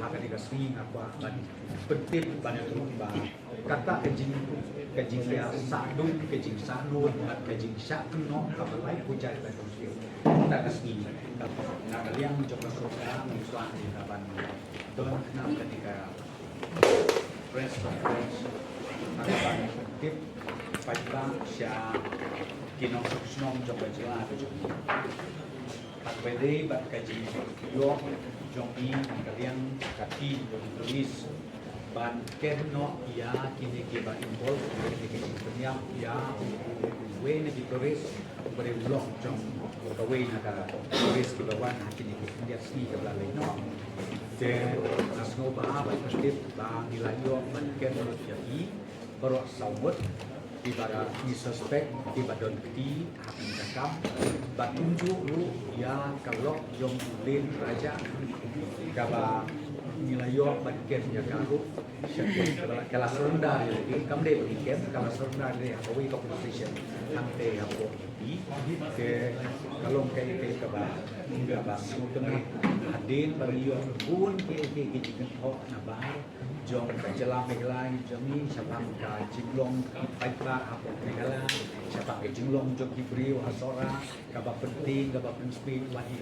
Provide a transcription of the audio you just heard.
akan dikasih apa penting banyak rumah kata kejing ya sadun kejing sadun kejing sakno apa lain puja dan konsil kita kasih nah kalian mencoba surga mengusaha di kapan don kenal ketika press akan tip pada sya kinong suksnom coba jelas tak beda bat kaji yo jongi kalian kaki tulis ban kerno ya kini kiba impol kini kini penyam ya we ne ditulis beri blog jong kawe na tulis kiba wan kini kini dia sini kabla no je asno ba ba pasti ba nilai yo ban kerno jadi baru sawut ibarat di suspek ibarat di hati cakap batunjuk lu ya kalau jom lin raja kaba nilai yo bagian ya karu kelas rendah jadi kamu deh berpikir kelas rendah deh apa we competition nanti apa di ke kalau kayak kaba semua hadir bagi yo pun ke jikan ho nabar jom jelang megalai jami siapa ka jinglong baiklah apa megala siapa ke jinglong jom diberi asora kaba penting kaba penting wahid